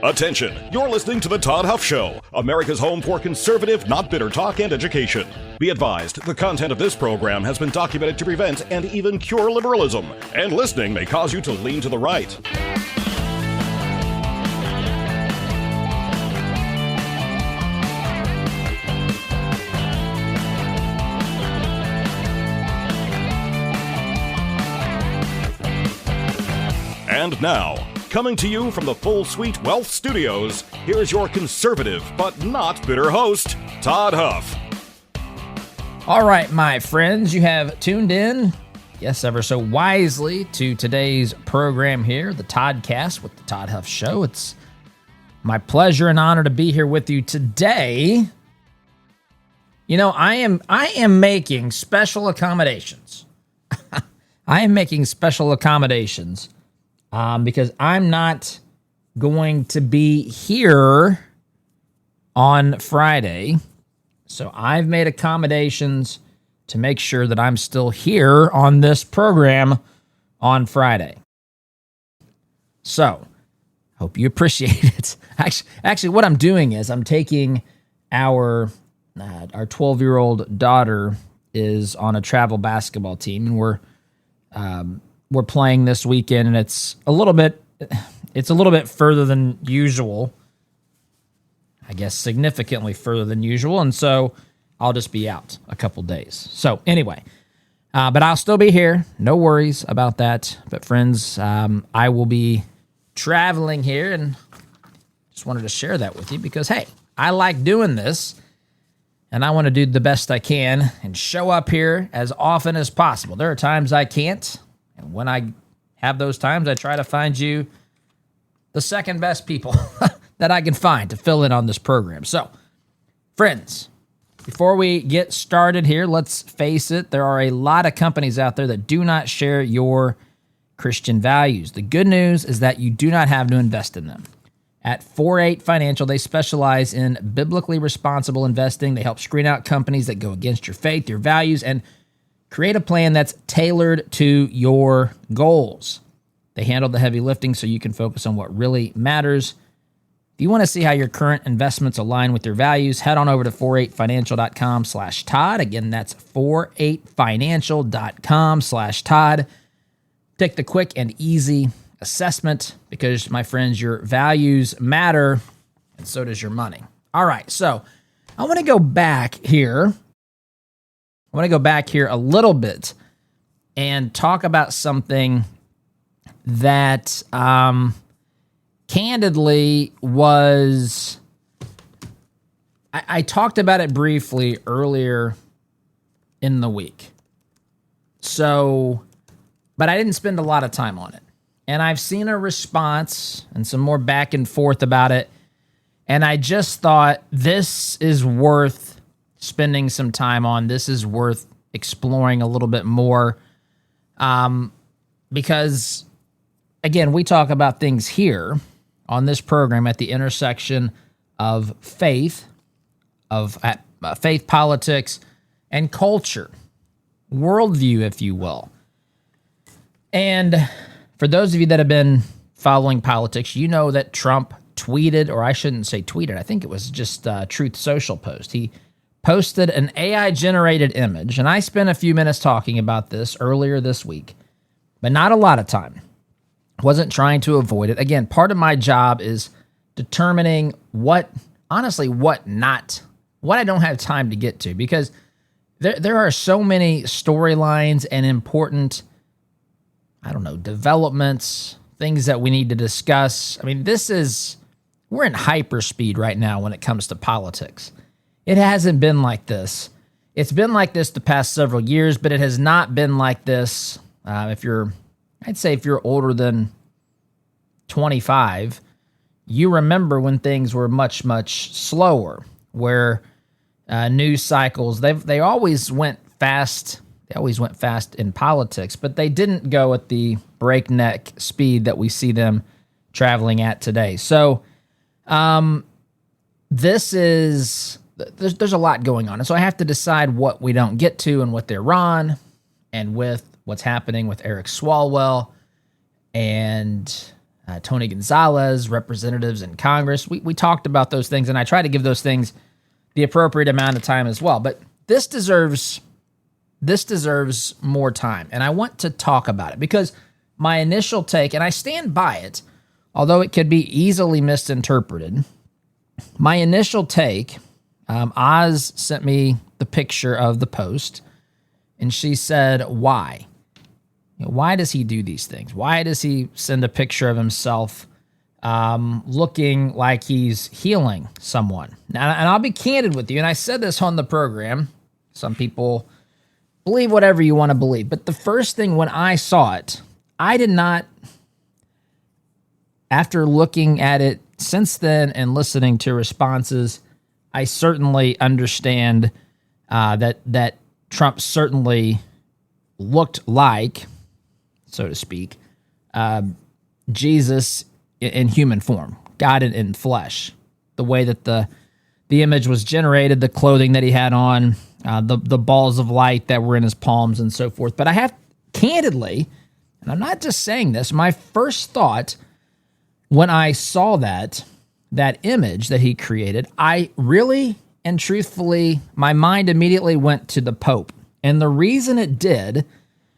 Attention, you're listening to The Todd Huff Show, America's home for conservative, not bitter talk and education. Be advised, the content of this program has been documented to prevent and even cure liberalism, and listening may cause you to lean to the right. And now, coming to you from the Full Suite Wealth Studios, here's your conservative but not bitter host, Todd Huff. All right, my friends, you have tuned in, yes, ever so wisely, to today's program here, the Toddcast with the Todd Huff Show. It's my pleasure and honor to be here with you today. You know, I am making special accommodations. I am making special accommodations. Because I'm not going to be here on Friday. So I've made accommodations to make sure that I'm still here on this program on Friday. So, hope you appreciate it. Actually, what I'm doing is I'm taking our 12-year-old daughter is on a travel basketball team, and we're playing this weekend, and it's a little bit further than usual. I guess significantly further than usual, and so I'll just be out a couple days. So anyway, but I'll still be here. No worries about that. But friends, I will be traveling here, and just wanted to share that with you because, hey, I like doing this, and I want to do the best I can and show up here as often as possible. There are times I can't. And when I have those times, I try to find you the second best people that I can find to fill in on this program. So, friends, before we get started here, let's face it, there are a lot of companies out there that do not share your Christian values. The good news is that you do not have to invest in them. At 48 Financial, they specialize in biblically responsible investing. They help screen out companies that go against your faith, your values, and create a plan that's tailored to your goals. They handle the heavy lifting so you can focus on what really matters. If you want to see how your current investments align with your values, head on over to 48financial.com/Todd. Again, that's 48financial.com/Todd. Take the quick and easy assessment because, my friends, your values matter, and so does your money. All right, so I want to go back here. A little bit and talk about something that candidly was... I talked about it briefly earlier in the week. So, but I didn't spend a lot of time on it. And I've seen a response and some more back and forth about it. And I just thought this is worth spending some time on. This is worth exploring a little bit more because, again, we talk about things here on this program at the intersection of faith, faith politics, and culture, worldview, if you will. And for those of you that have been following politics, you know that Trump tweeted, or I shouldn't say tweeted, I think it was just a Truth Social post. He posted an AI-generated image, and I spent a few minutes talking about this earlier this week, but not a lot of time. Wasn't trying to avoid it. Again, part of my job is determining what I don't have time to get to, because there are so many storylines and important, developments, things that we need to discuss. I mean, we're in hyperspeed right now when it comes to politics. It hasn't been like this. It's been like this the past several years, but it has not been like this. If you're older than 25, you remember when things were much, much slower, where news cycles, they always went fast. They always went fast in politics, but they didn't go at the breakneck speed that we see them traveling at today. So there's a lot going on. And so I have to decide what we don't get to and with Iran and with what's happening with Eric Swalwell and Tony Gonzalez, representatives in Congress. We talked about those things, and I try to give those things the appropriate amount of time as well. But this deserves more time, and I want to talk about it because my initial take, and I stand by it, although it could be easily misinterpreted. My initial take, Oz sent me the picture of the post, and she said, why? Why does he do these things? Why does he send a picture of himself looking like he's healing someone? Now, and I'll be candid with you, and I said this on the program. Some people believe whatever you want to believe, but the first thing when I saw it, I did not, after looking at it since then and listening to responses, I certainly understand that Trump certainly looked like, so to speak, Jesus in human form, God in flesh. The way that the image was generated, the clothing that he had on, the balls of light that were in his palms and so forth. But I have, candidly, and I'm not just saying this, my first thought when I saw that image that he created, I really and truthfully, my mind immediately went to the Pope. And the reason it did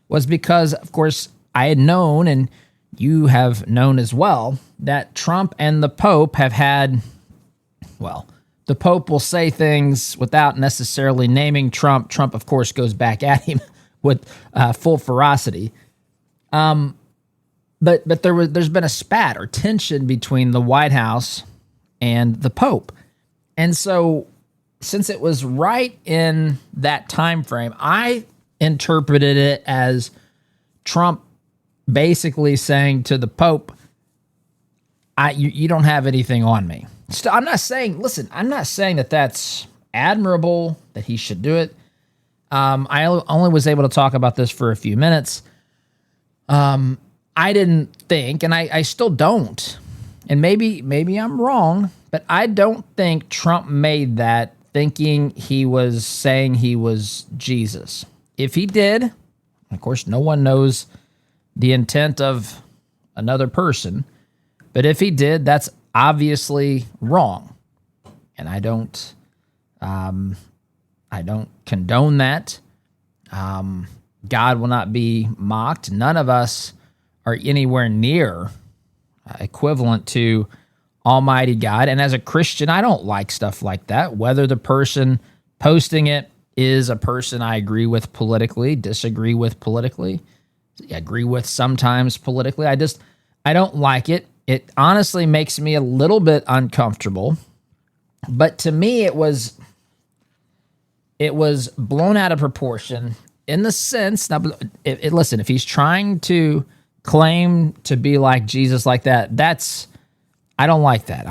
was because, of course, I had known, and you have known as well, that Trump and the Pope have had, well, the Pope will say things without necessarily naming Trump. Trump, of course, goes back at him with full ferocity. But there's been a spat or tension between the White House and the Pope. And so since it was right in that time frame, I interpreted it as Trump basically saying to the Pope, you don't have anything on me. I'm not saying that that's admirable, that he should do it. I only was able to talk about this for a few minutes. I didn't think, and I still don't, and maybe I'm wrong, but I don't think Trump made that thinking he was saying he was Jesus. If he did, of course, no one knows the intent of another person, but if he did, that's obviously wrong, and I don't condone that. God will not be mocked. None of us are anywhere near equivalent to Almighty God. And as a Christian, I don't like stuff like that. Whether the person posting it is a person I agree with politically, disagree with politically, agree with sometimes politically, I don't like it. It honestly makes me a little bit uncomfortable. But to me, it was blown out of proportion in the sense, now, listen, if he's trying to claim to be like Jesus like that, I don't like that.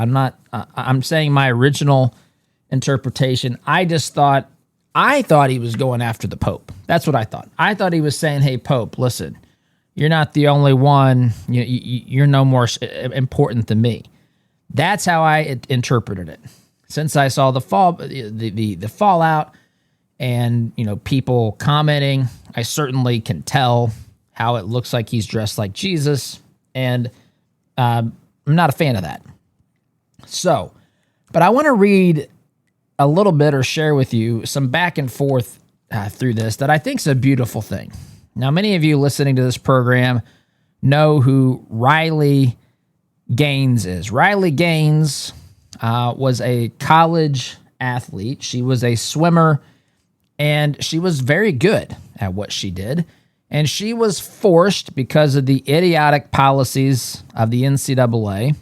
I'm saying my original interpretation, I thought he was going after the Pope. That's what I thought. I thought he was saying, hey, Pope, listen, you're not the only one. You're no more important than me. That's how I interpreted it. Since I saw the fallout and, people commenting, I certainly can tell how it looks like he's dressed like Jesus. And I'm not a fan of that. So, but I want to read a little bit or share with you some back and forth through this that I think is a beautiful thing. Now, many of you listening to this program know who Riley Gaines is. Riley Gaines was a college athlete. She was a swimmer, and she was very good at what she did. And she was forced, because of the idiotic policies of the NCAA,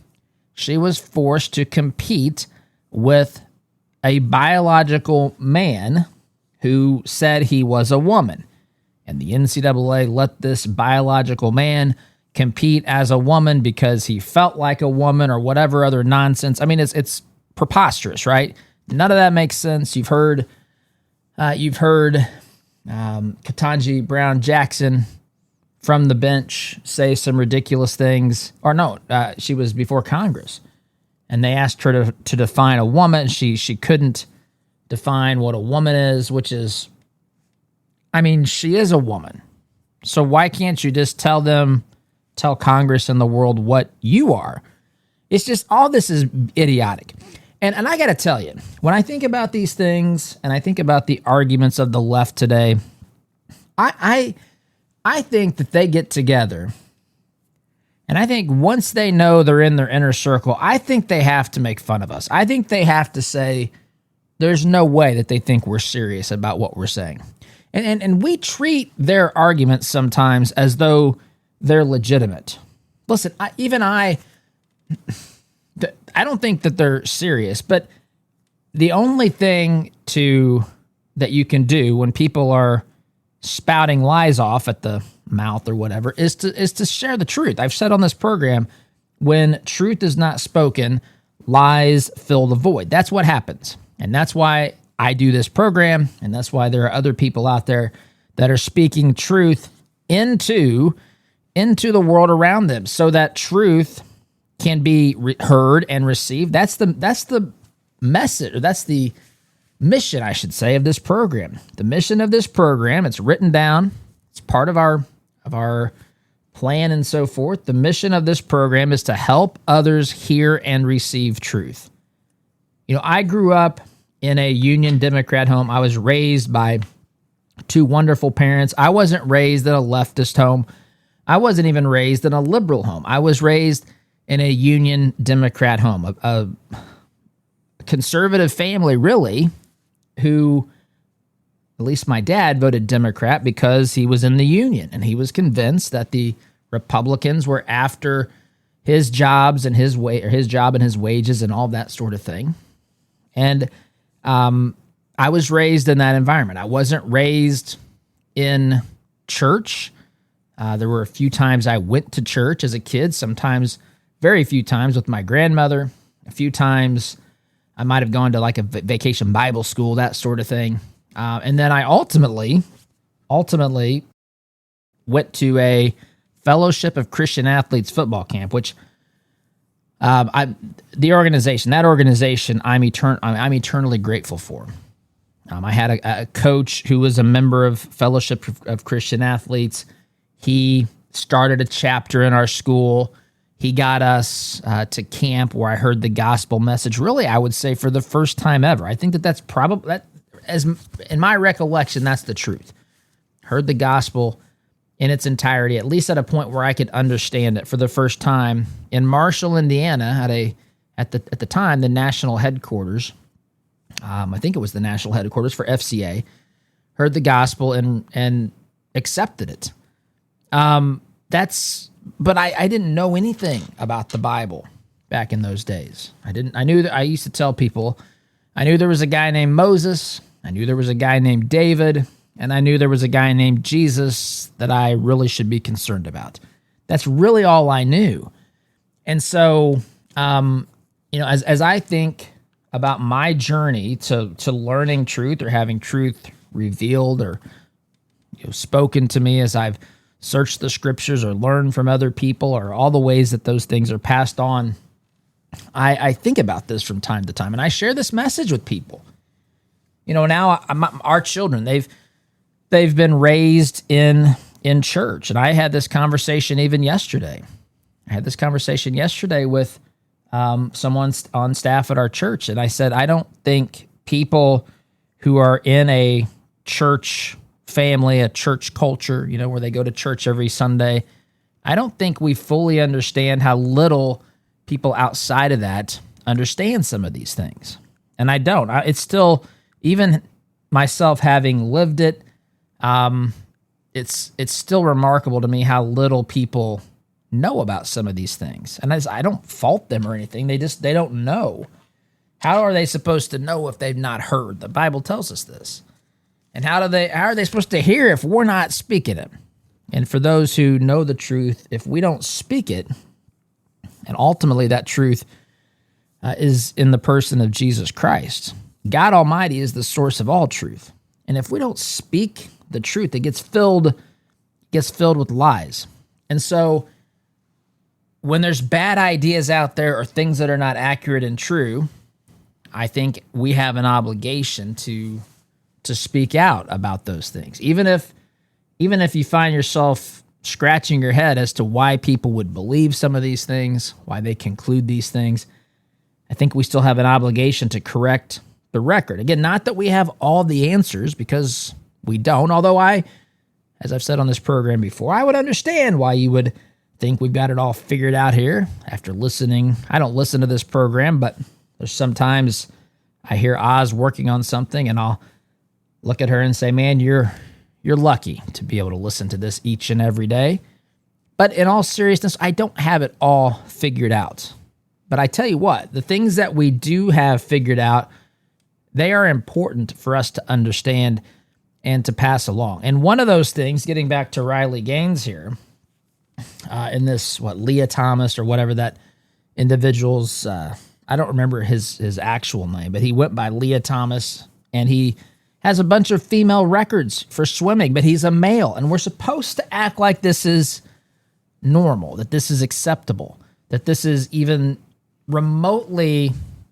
she was forced to compete with a biological man who said he was a woman. And the NCAA let this biological man compete as a woman because he felt like a woman or whatever other nonsense. I mean, it's preposterous, right? None of that makes sense. You've heard Ketanji Brown Jackson from the bench say some ridiculous things. Or no, she was before Congress, and they asked her to define a woman. She couldn't define what a woman is, which is, I mean, she is a woman. So why can't you just tell them tell Congress and the world what you are. It's just all this is idiotic. And I got to tell you, when I think about these things and I think about the arguments of the left today, I think that they get together, and I think once they know they're in their inner circle, I think they have to make fun of us. I think they have to say there's no way that they think we're serious about what we're saying. And we treat their arguments sometimes as though they're legitimate. Listen, I don't think that they're serious, but the only thing that you can do when people are spouting lies off at the mouth or whatever is to share the truth. I've said on this program, when truth is not spoken, lies fill the void. That's what happens. And that's why I do this program, and that's why there are other people out there that are speaking truth into the world around them so that truth can be heard and received. That's the message, or that's the mission, I should say, of this program. The mission of this program, it's written down. It's part of our plan and so forth. The mission of this program is to help others hear and receive truth. I grew up in a Union Democrat home. I was raised by two wonderful parents. I wasn't raised in a leftist home. I wasn't even raised in a liberal home. I was raised in a Union Democrat home, a conservative family, really, who, at least my dad, voted Democrat because he was in the Union, and he was convinced that the Republicans were after his jobs and his job and his wages and all that sort of thing. And I was raised in that environment. I wasn't raised in church. There were a few times I went to church as a kid, sometimes very few times with my grandmother. A few times I might have gone to like a vacation Bible school, that sort of thing. And then I ultimately went to a Fellowship of Christian Athletes football camp, which that organization I'm eternally grateful for. I had a coach who was a member of Fellowship of Christian Athletes. He started a chapter in our school. He got us to camp where I heard the gospel message. Really, I would say for the first time ever. I think that's probably, as in my recollection, that's the truth. Heard the gospel in its entirety, at least at a point where I could understand it for the first time in Marshall, Indiana, at the time the national headquarters. I think it was the national headquarters for FCA. Heard the gospel and accepted it. But I didn't know anything about the Bible back in those days. I knew that I used to tell people, I knew there was a guy named Moses, I knew there was a guy named David, and I knew there was a guy named Jesus that I really should be concerned about. That's really all I knew. And so, as I think about my journey to learning truth or having truth revealed or spoken to me as I've searched the scriptures or learned from other people or all the ways that those things are passed on, I think about this from time to time, and I share this message with people. Now our children, they've been raised in church, and I had this conversation even yesterday. I had this conversation yesterday with someone on staff at our church, and I said, I don't think people who are in a church family, a church culture, where they go to church every Sunday, I don't think we fully understand how little people outside of that understand some of these things. And I don't. It's still, even myself having lived it, it's still remarkable to me how little people know about some of these things. And I don't fault them or anything. They don't know. How are they supposed to know if they've not heard? The Bible tells us this. And how are they supposed to hear if we're not speaking it? And for those who know the truth, if we don't speak it, and ultimately that truth is in the person of Jesus Christ, God Almighty is the source of all truth. And if we don't speak the truth, it gets filled with lies. And so when there's bad ideas out there or things that are not accurate and true, I think we have an obligation to speak out about those things. Even if you find yourself scratching your head as to why people would believe some of these things, why they conclude these things, I think we still have an obligation to correct the record. Again, not that we have all the answers, because we don't, although as I've said on this program before, I would understand why you would think we've got it all figured out here after listening. I don't listen to this program, but there's sometimes I hear Oz working on something and I'll look at her and say, man, you're lucky to be able to listen to this each and every day. But in all seriousness, I don't have it all figured out. But I tell you what, the things that we do have figured out, they are important for us to understand and to pass along. And one of those things, getting back to Riley Gaines here, in this, Leah Thomas or whatever that individual's, I don't remember his actual name, but he went by Leah Thomas, and he has a bunch of female records for swimming, but he's a male, and we're supposed to act like this is normal, that this is acceptable, that this is even remotely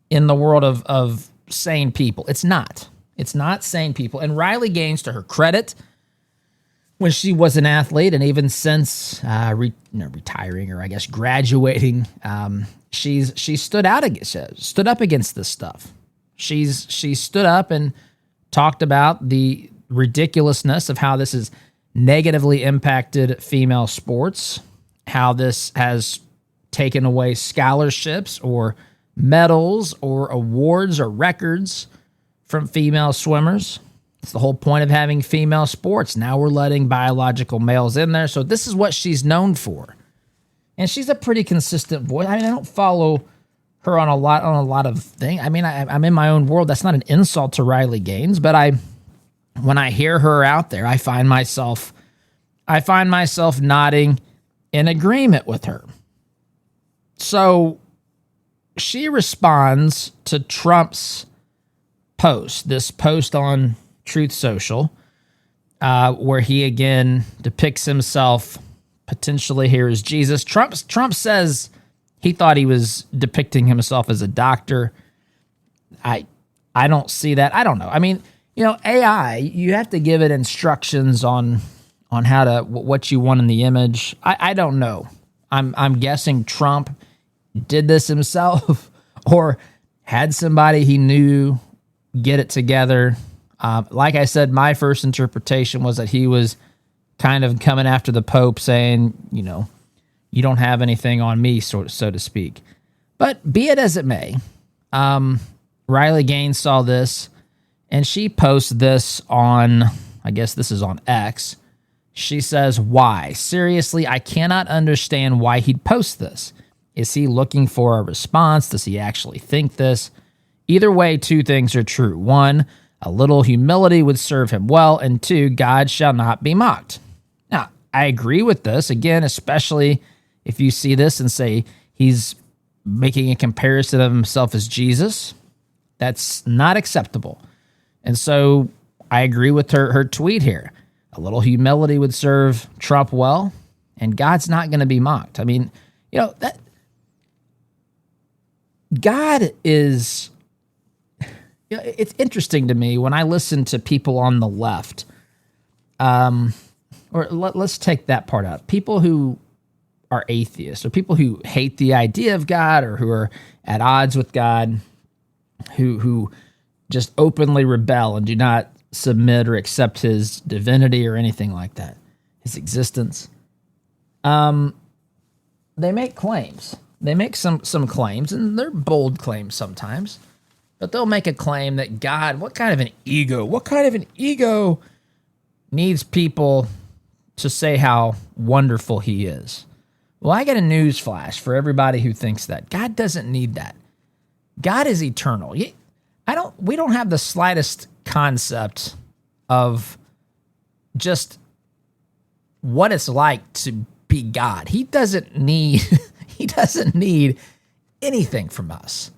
in the world of sane people. It's not. It's not sane people. And Riley Gaines, to her credit, when she was an athlete, and even since retiring, or I guess graduating, she stood up against this stuff. She stood up and talked about the ridiculousness of how this has negatively impacted female sports, how this has taken away scholarships or medals or awards or records from female swimmers. It's the whole point of having female sports. Now we're letting biological males in there. So this is what she's known for. And she's a pretty consistent voice. I mean, I don't follow her on a lot of things. I mean, I'm in my own world. That's not an insult to Riley Gaines, but when I hear her out there, I find myself nodding in agreement with her. So she responds to Trump's post, this post on Truth Social, where he again depicts himself potentially here as Jesus. Trump says he thought he was depicting himself as a doctor. I don't see that. I don't know. I mean, AI, you have to give it instructions on how to, what you want in the image. I don't know. I'm guessing Trump did this himself or had somebody he knew get it together. Like I said, my first interpretation was that he was kind of coming after the Pope, saying, you don't have anything on me, so to speak. But be it as it may, Riley Gaines saw this, and she posts this on, I guess this is on X. She says, why? Seriously, I cannot understand why he'd post this. Is he looking for a response? Does he actually think this? Either way, two things are true. One, a little humility would serve him well, and two, God shall not be mocked. Now, I agree with this, again, especially if you see this and say he's making a comparison of himself as Jesus. That's not acceptable. And so I agree with her tweet here. A little humility would serve Trump well, and God's not going to be mocked. I mean, that God is... it's interesting to me when I listen to people on the left, let's take that part out. People who are atheists, or people who hate the idea of God, or who are at odds with God, who just openly rebel and do not submit or accept his divinity or anything like that, his existence. They make claims. They make some claims, and they're bold claims sometimes. But they'll make a claim that God, what kind of an ego needs people to say how wonderful he is? Well, I got a news flash for everybody who thinks that. God doesn't need that. God is eternal. We don't have the slightest concept of just what it's like to be God. He doesn't need anything from us.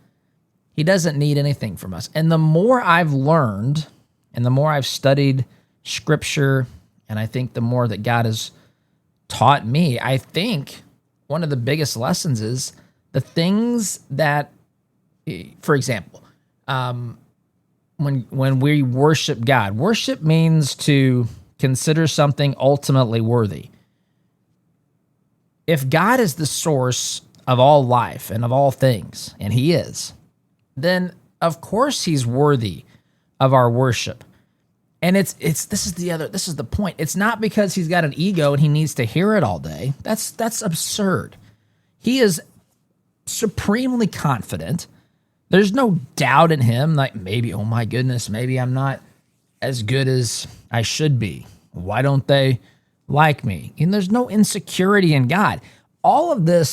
He doesn't need anything from us. And the more I've learned, and the more I've studied Scripture, and I think the more that God has taught me, I think one of the biggest lessons is the things that, for example, when we worship God, worship means to consider something ultimately worthy. if God is the source of all life and of all things, and he is, then of course he's worthy of our worship. And this is the point. It's not because he's got an ego and he needs to hear it all day. That's absurd. He is supremely confident. There's no doubt in him, like maybe, oh my goodness, maybe I'm not as good as I should be. Why don't they like me? And there's no insecurity in God. All of the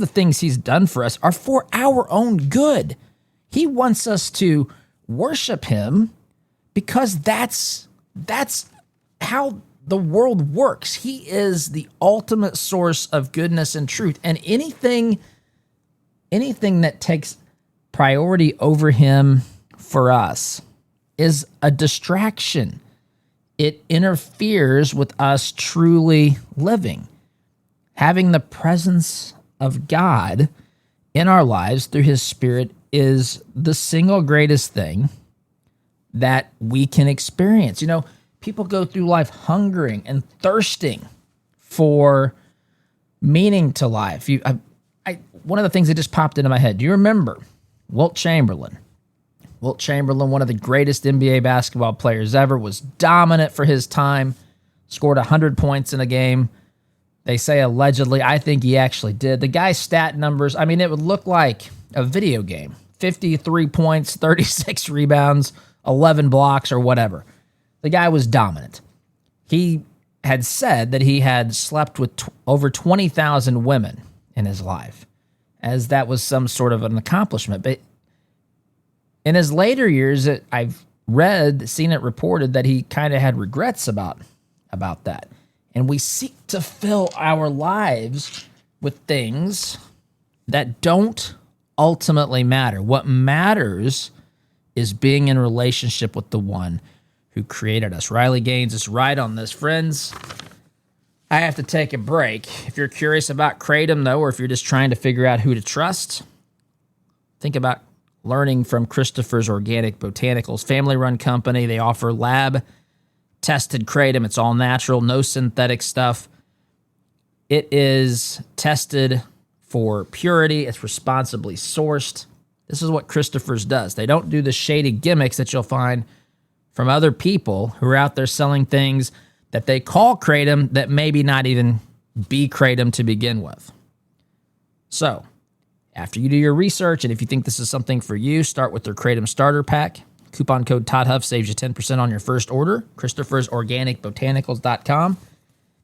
things he's done for us are for our own good. He wants us to worship him because that's how the world works. He is the ultimate source of goodness and truth. And anything that takes priority over him for us is a distraction. It interferes with us truly living. Having the presence of God in our lives through his Spirit is the single greatest thing that we can experience. You know, people go through life hungering and thirsting for meaning to life. One of the things that just popped into my head, do you remember Wilt Chamberlain? Wilt Chamberlain, one of the greatest NBA basketball players ever, was dominant for his time, scored 100 points in a game. They say allegedly. I think he actually did. The guy's stat numbers, I mean, it would look like a video game. 53 points, 36 rebounds, 11 blocks, or whatever. The guy was dominant. He had said that he had slept with over 20,000 women in his life, as that was some sort of an accomplishment. But in his later years, I've seen it reported that he kind of had regrets about that. And we seek to fill our lives with things that don't ultimately matter. What matters is being in relationship with the one who created us. Riley Gaines is right on this. Friends, I have to take a break. If you're curious about Kratom, though, or if you're just trying to figure out who to trust, think about learning from Christopher's Organic Botanicals, family-run company. They offer lab-tested Kratom. It's all natural, no synthetic stuff. It is tested for purity. It's responsibly sourced. This is what Christopher's does. They don't do the shady gimmicks that you'll find from other people who are out there selling things that they call Kratom that maybe not even be Kratom to begin with. So, after you do your research, and if you think this is something for you, start with their Kratom Starter Pack. Coupon code Todd Huff saves you 10% on your first order. Christopher'sOrganicBotanicals.com.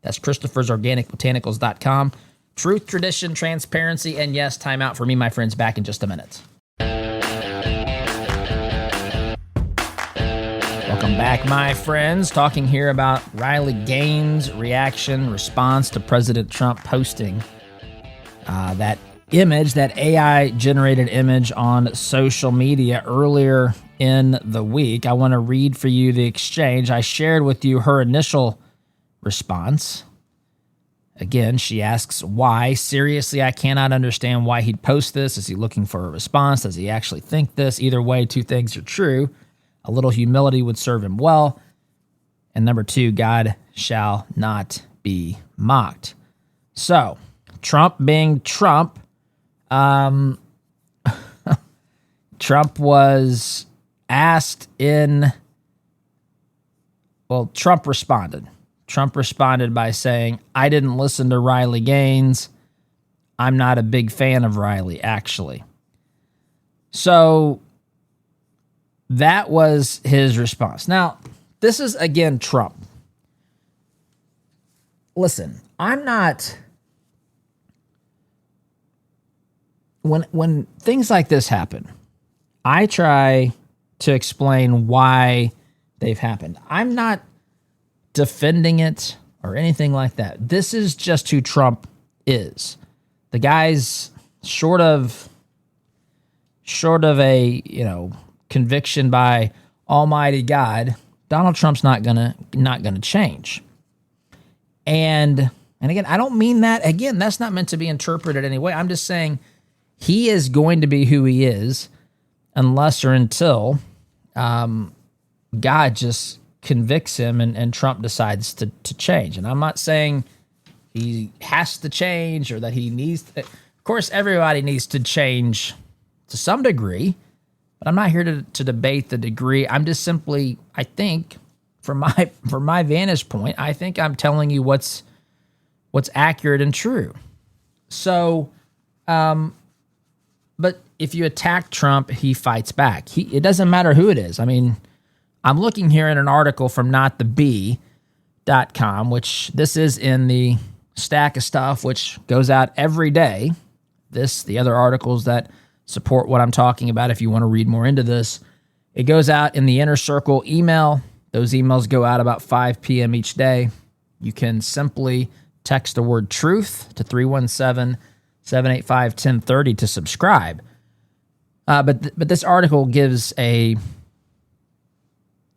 That's Christopher'sOrganicBotanicals.com. Truth, tradition, transparency, and yes, time out for me, my friends, back in just a minute. Welcome back, my friends. Talking here about Riley Gaines' response to President Trump posting that image, that AI-generated image on social media earlier in the week. I want to read for you the exchange. I shared with you her initial response. Again, she asks, why? Seriously, I cannot understand why he'd post this. Is he looking for a response? Does he actually think this? Either way, two things are true. A little humility would serve him well. And number two, God shall not be mocked. So, Trump being Trump, Trump was asked Trump responded. Trump responded by saying, I didn't listen to Riley Gaines. I'm not a big fan of Riley, actually. So that was his response. Now, this is, again, Trump. Listen, I'm not... When things like this happen, I try to explain why they've happened. I'm not defending it or anything like that. This is just who Trump is. The guy's short of a, conviction by Almighty God, Donald Trump's not gonna change. And again, I don't mean that. Again, that's not meant to be interpreted anyway. I'm just saying he is going to be who he is unless or until God just convicts him and Trump decides to change. And I'm not saying he has to change or that he needs to. Of course, everybody needs to change to some degree, but I'm not here to debate the degree. I'm just simply, I think, from my vantage point, I think I'm telling you what's accurate and true. So, but if you attack Trump, he fights back. It doesn't matter who it is. I mean, I'm looking here at an article from notthebee.com, which this is in the stack of stuff which goes out every day. The other articles that support what I'm talking about, if you want to read more into this, it goes out in the Inner Circle email. Those emails go out about 5 p.m. each day. You can simply text the word truth to 317-785-1030 to subscribe. But this article gives a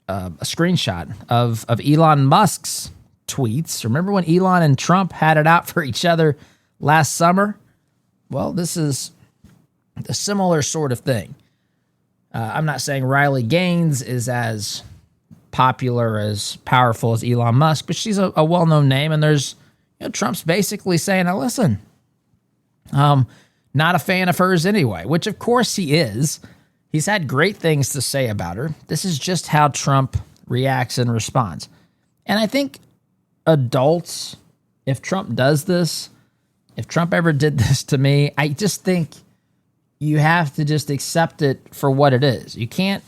screenshot of Elon Musk's tweets. Remember when Elon and Trump had it out for each other last summer? Well, this is a similar sort of thing. I'm not saying Riley Gaines is as popular, as powerful as Elon Musk, but she's a well-known name, and there's Trump's basically saying, now listen, not a fan of hers anyway, which of course he is. He's had great things to say about her. This is just how Trump reacts and responds. And I think adults, if Trump does this, if Trump ever did this to me, I just think you have to just accept it for what it is. You can't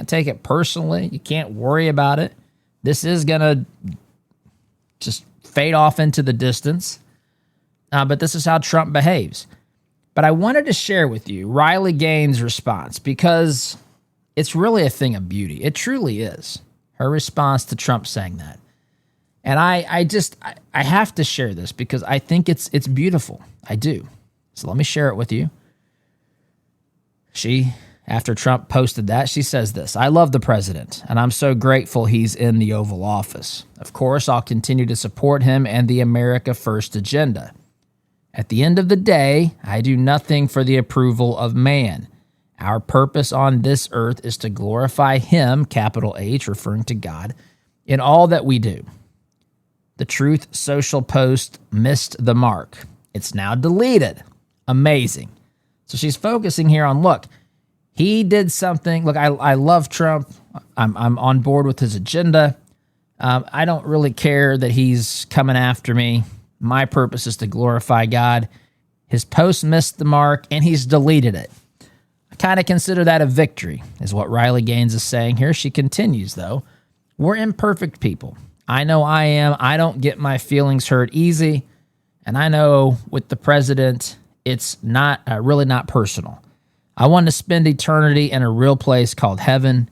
take it personally. You can't worry about it. This is going to just fade off into the distance. But this is how Trump behaves. But I wanted to share with you Riley Gaines' response because it's really a thing of beauty. It truly is. Her response to Trump saying that. And I have to share this because I think it's beautiful. I do. So let me share it with you. After Trump posted that, she says this: I love the president, and I'm so grateful he's in the Oval Office. Of course, I'll continue to support him and the America First agenda. At the end of the day, I do nothing for the approval of man. Our purpose on this earth is to glorify him, capital H, referring to God, in all that we do. The Truth Social post missed the mark. It's now deleted. Amazing. So she's focusing here on, look, he did something. Look, I love Trump. I'm on board with his agenda. I don't really care that he's coming after me. My purpose is to glorify God. His post missed the mark, and he's deleted it. I kind of consider that a victory, is what Riley Gaines is saying here. She continues, though. We're imperfect people. I know I am. I don't get my feelings hurt easy. And I know with the president, it's not really not personal. I want to spend eternity in a real place called heaven.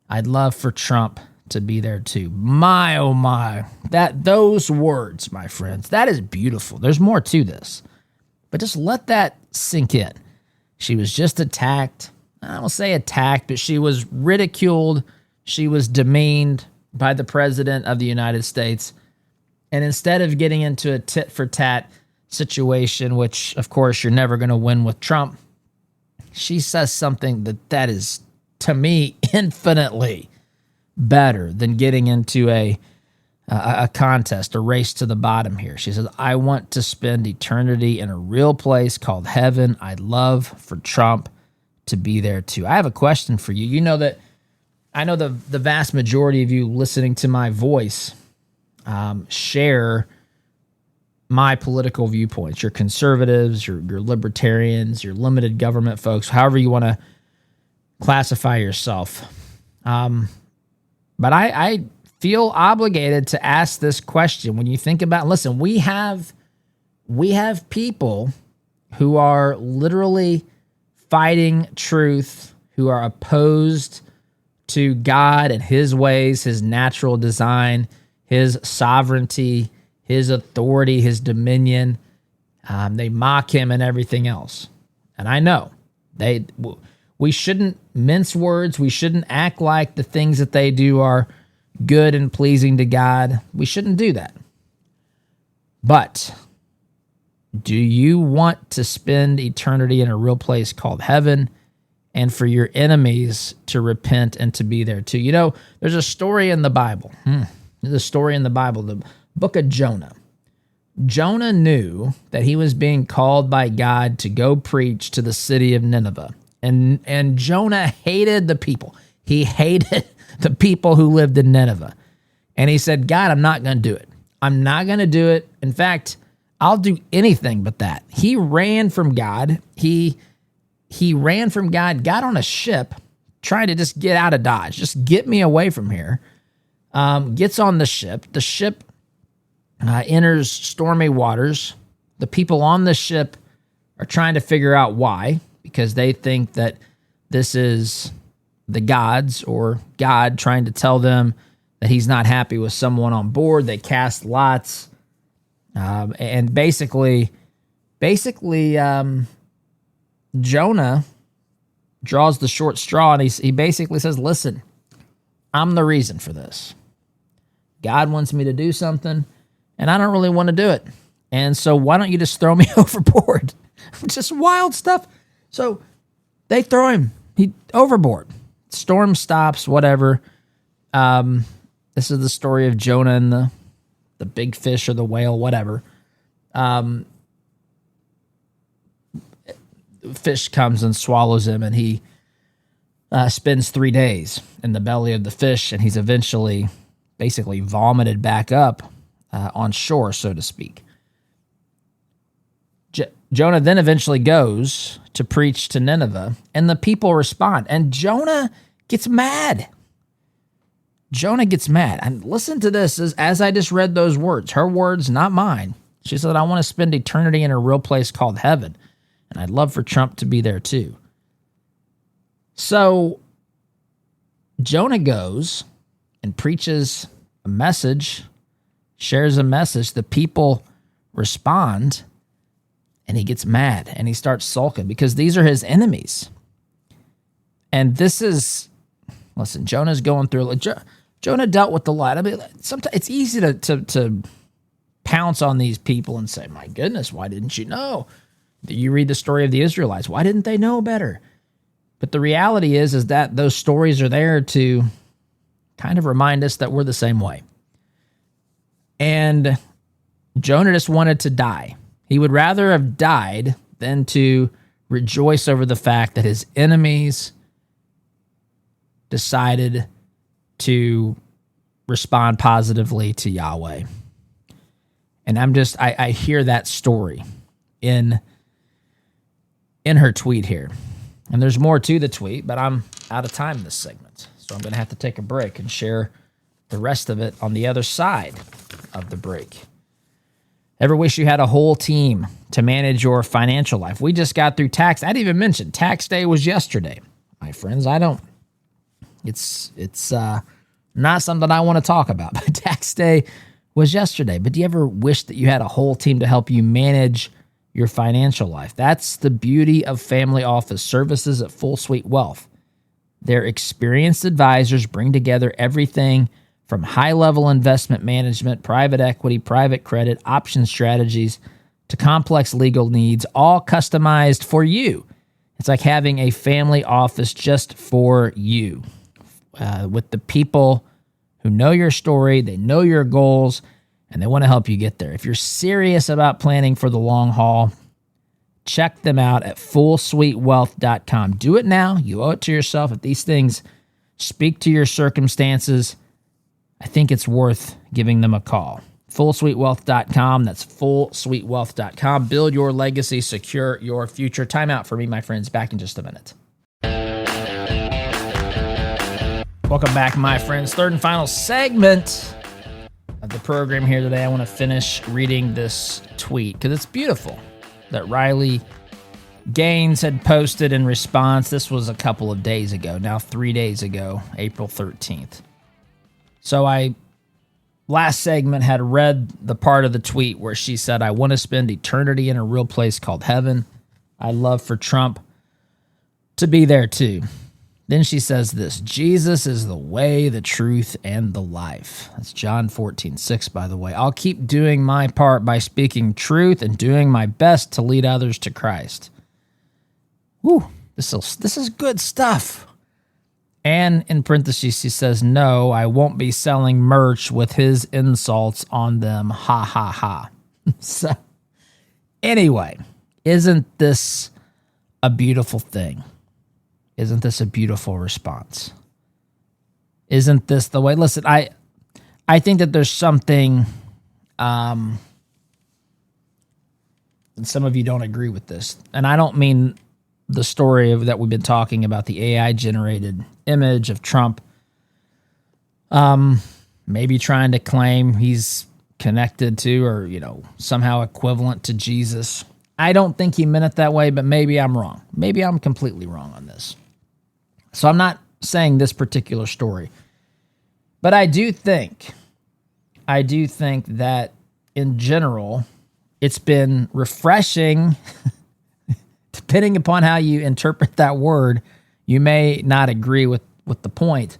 I'd love for Trump to be there too. My, oh my. Those words, my friends, that is beautiful. There's more to this. But just let that sink in. She was just attacked. I won't say attacked, but she was ridiculed. She was demeaned by the president of the United States. And instead of getting into a tit-for-tat situation, which, of course, you're never going to win with Trump, she says something that is, to me, infinitely better than getting into a contest, a race to the bottom here. She says, I want to spend eternity in a real place called heaven. I'd love for Trump to be there too. I have a question for you. You know that I know the vast majority of you listening to my voice share my political viewpoints. You're conservatives, you're libertarians, you're limited government folks, however you want to classify yourself. But I feel obligated to ask this question. When you think about, listen, we have people who are literally fighting truth, who are opposed to God and his ways, his natural design, his sovereignty, his authority, his dominion. They mock him and everything else. And I know we shouldn't mince words. We shouldn't act like the things that they do are good and pleasing to God. We shouldn't do that. But do you want to spend eternity in a real place called heaven and for your enemies to repent and to be there too? You know, there's a story in the Bible. There's a story in the Bible, the book of Jonah. Jonah knew that he was being called by God to go preach to the city of Nineveh. And Jonah hated the people. He hated the people who lived in Nineveh. And he said, God, I'm not going to do it. I'm not going to do it. In fact, I'll do anything but that. He ran from God. He ran from God, got on a ship, trying to just get out of Dodge. Just get me away from here. Gets on the ship. The ship enters stormy waters. The people on the ship are trying to figure out why, because they think that this is the gods or God trying to tell them that he's not happy with someone on board. They cast lots. And basically, Jonah draws the short straw, and he basically says, listen, I'm the reason for this. God wants me to do something, and I don't really want to do it. And so why don't you just throw me overboard? Just wild stuff. So they throw him overboard. Storm stops, whatever. This is the story of Jonah and the big fish or the whale, whatever. Fish comes and swallows him, and he spends 3 days in the belly of the fish, and he's eventually basically vomited back up on shore, so to speak. Jonah then eventually goes to preach to Nineveh, and the people respond, and Jonah gets mad. Jonah gets mad. And listen to this as I just read those words. Her words, not mine. She said, I want to spend eternity in a real place called heaven. And I'd love for Trump to be there too. So Jonah goes and preaches a message, shares a message. The people respond, and he gets mad and he starts sulking because these are his enemies. And this is, listen, Jonah's going through, Jonah dealt with a lot. I mean, sometimes it's easy to pounce on these people and say, my goodness, why didn't you know? You read the story of the Israelites. Why didn't they know better? But the reality is that those stories are there to kind of remind us that we're the same way. And Jonah just wanted to die. He would rather have died than to rejoice over the fact that his enemies decided to respond positively to Yahweh. And I hear that story in her tweet here. And there's more to the tweet, but I'm out of time this segment. So I'm going to have to take a break and share the rest of it on the other side of the break. Ever wish you had a whole team to manage your financial life? We just got through tax. I didn't even mention tax day was yesterday. My friends, it's not something I want to talk about, but tax day was yesterday. But do you ever wish that you had a whole team to help you manage your financial life? That's the beauty of family office services at Full Suite Wealth. Their experienced advisors bring together everything from high-level investment management, private equity, private credit, option strategies, to complex legal needs, all customized for you. It's like having a family office just for you, with the people who know your story, they know your goals, and they want to help you get there. If you're serious about planning for the long haul, check them out at fullsuitewealth.com. Do it now. You owe it to yourself. If these things speak to your circumstances, I think it's worth giving them a call. Fullsuitewealth.com. That's fullsuitewealth.com. Build your legacy, secure your future. Time out for me, my friends. Back in just a minute. Welcome back, my friends. Third and final segment of the program here today. I want to finish reading this tweet because it's beautiful that Riley Gaines had posted in response. This was a couple of days ago, now 3 days ago, April 13th. So last segment had read the part of the tweet where she said, I want to spend eternity in a real place called heaven. I'd love for Trump to be there too. Then she says this, Jesus is the way, the truth, and the life. That's John 14:6, by the way. I'll keep doing my part by speaking truth and doing my best to lead others to Christ. Woo, this is good stuff. And in parentheses, she says, no, I won't be selling merch with his insults on them. Ha, ha, ha. So anyway, isn't this a beautiful thing? Isn't this a beautiful response? Isn't this the way? Listen, I think that there's something, and some of you don't agree with this, and I don't mean the story that we've been talking about, the AI generated image of Trump, maybe trying to claim he's connected to or, somehow equivalent to Jesus. I don't think he meant it that way, but maybe I'm wrong. Maybe I'm completely wrong on this. So I'm not saying this particular story, but I do think that in general, it's been refreshing. Depending upon how you interpret that word, you may not agree with the point.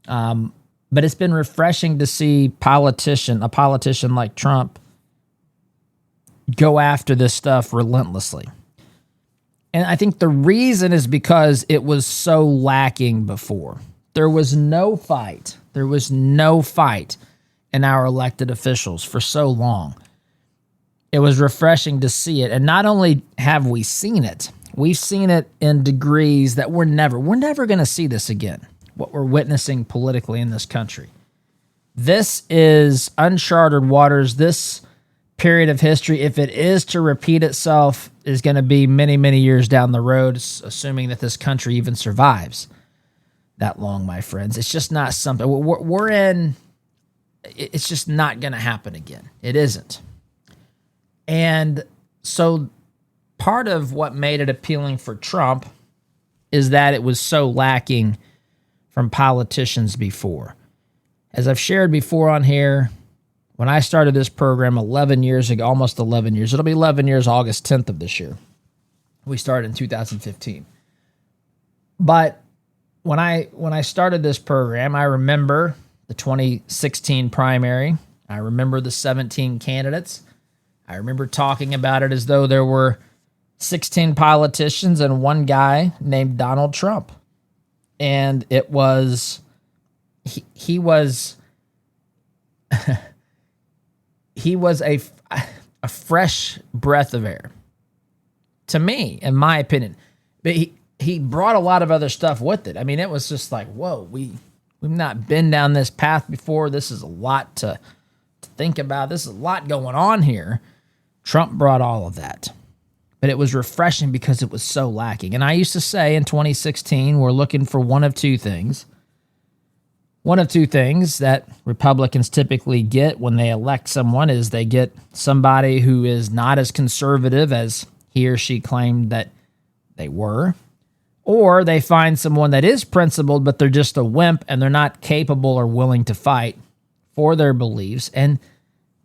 But it's been refreshing to see a politician like Trump go after this stuff relentlessly. And I think the reason is because it was so lacking before. There was no fight. There was no fight in our elected officials for so long. It was refreshing to see it. And not only have we seen it, we've seen it in degrees that we're never going to see this again, what we're witnessing politically in this country. This is uncharted waters. This period of history, if it is to repeat itself, is going to be many, many years down the road, assuming that this country even survives that long, my friends. It's just not something we're in. It's just not going to happen again. It isn't. And so part of what made it appealing for Trump is that it was so lacking from politicians before. As I've shared before on here, when I started this program 11 years ago, almost 11 years, it'll be 11 years August 10th of this year. We started in 2015. But when I started this program, I remember the 2016 primary. I remember the 17 candidates. I remember talking about it as though there were 16 politicians and one guy named Donald Trump. And it was, he was a fresh breath of air to me, in my opinion. But he brought a lot of other stuff with it. I mean, it was just like, whoa, we've not been down this path before. This is a lot to think about. This is a lot going on here. Trump brought all of that. But it was refreshing because it was so lacking. And I used to say in 2016, we're looking for one of two things. One of two things that Republicans typically get when they elect someone is they get somebody who is not as conservative as he or she claimed that they were, or they find someone that is principled, but they're just a wimp and they're not capable or willing to fight for their beliefs. And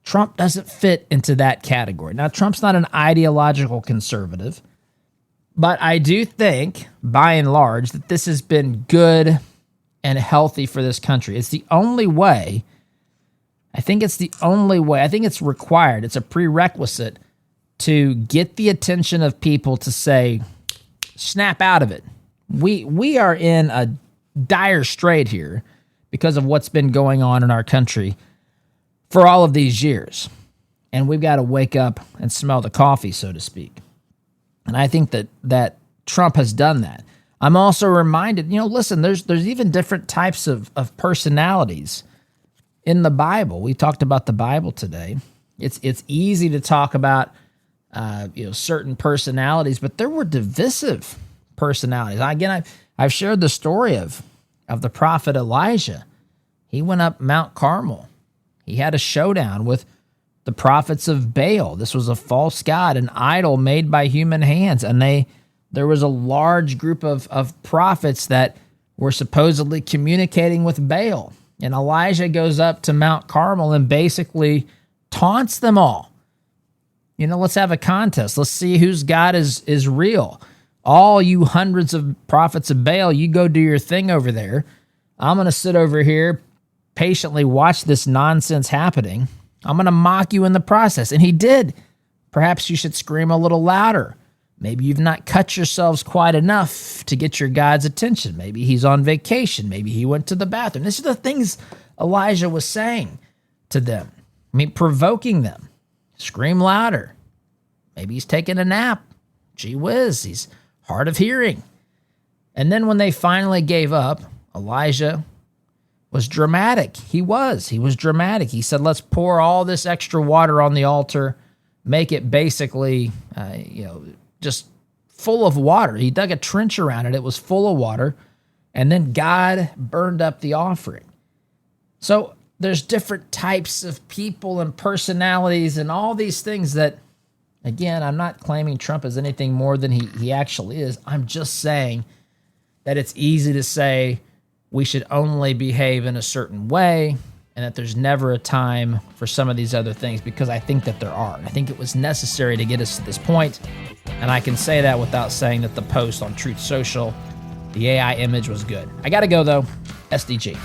Trump doesn't fit into that category. Now, Trump's not an ideological conservative, but I do think, by and large, that this has been good and healthy for this country. It's the only way. I think it's the only way. I think it's required. It's a prerequisite to get the attention of people to say, snap out of it. We are in a dire strait here because of what's been going on in our country for all of these years. And we've got to wake up and smell the coffee, so to speak. And I think that Trump has done that. I'm also reminded, listen, there's even different types of personalities in the Bible. We talked about the Bible today. It's easy to talk about certain personalities, but there were divisive personalities. Again, I've shared the story of the prophet Elijah. He went up Mount Carmel. He had a showdown with the prophets of Baal. This was a false god, an idol made by human hands, and there was a large group of prophets that were supposedly communicating with Baal. And Elijah goes up to Mount Carmel and basically taunts them all. Let's have a contest. Let's see whose God is real. All you hundreds of prophets of Baal, you go do your thing over there. I'm going to sit over here, patiently watch this nonsense happening. I'm going to mock you in the process. And he did. Perhaps you should scream a little louder. Maybe you've not cut yourselves quite enough to get your God's attention. Maybe he's on vacation. Maybe he went to the bathroom. These are the things Elijah was saying to them. I mean, provoking them. Scream louder. Maybe he's taking a nap. Gee whiz, he's hard of hearing. And then when they finally gave up, Elijah was dramatic. He was dramatic. He said, let's pour all this extra water on the altar, make it basically, just full of water. He dug a trench around it. It was full of water. And then God burned up the offering. So there's different types of people and personalities and all these things that, again, I'm not claiming Trump is anything more than he actually is. I'm just saying that it's easy to say we should only behave in a certain way and that there's never a time for some of these other things, because I think that there are. I think it was necessary to get us to this point, and I can say that without saying that the post on Truth Social, the AI image was good. I got to go, though. SDG.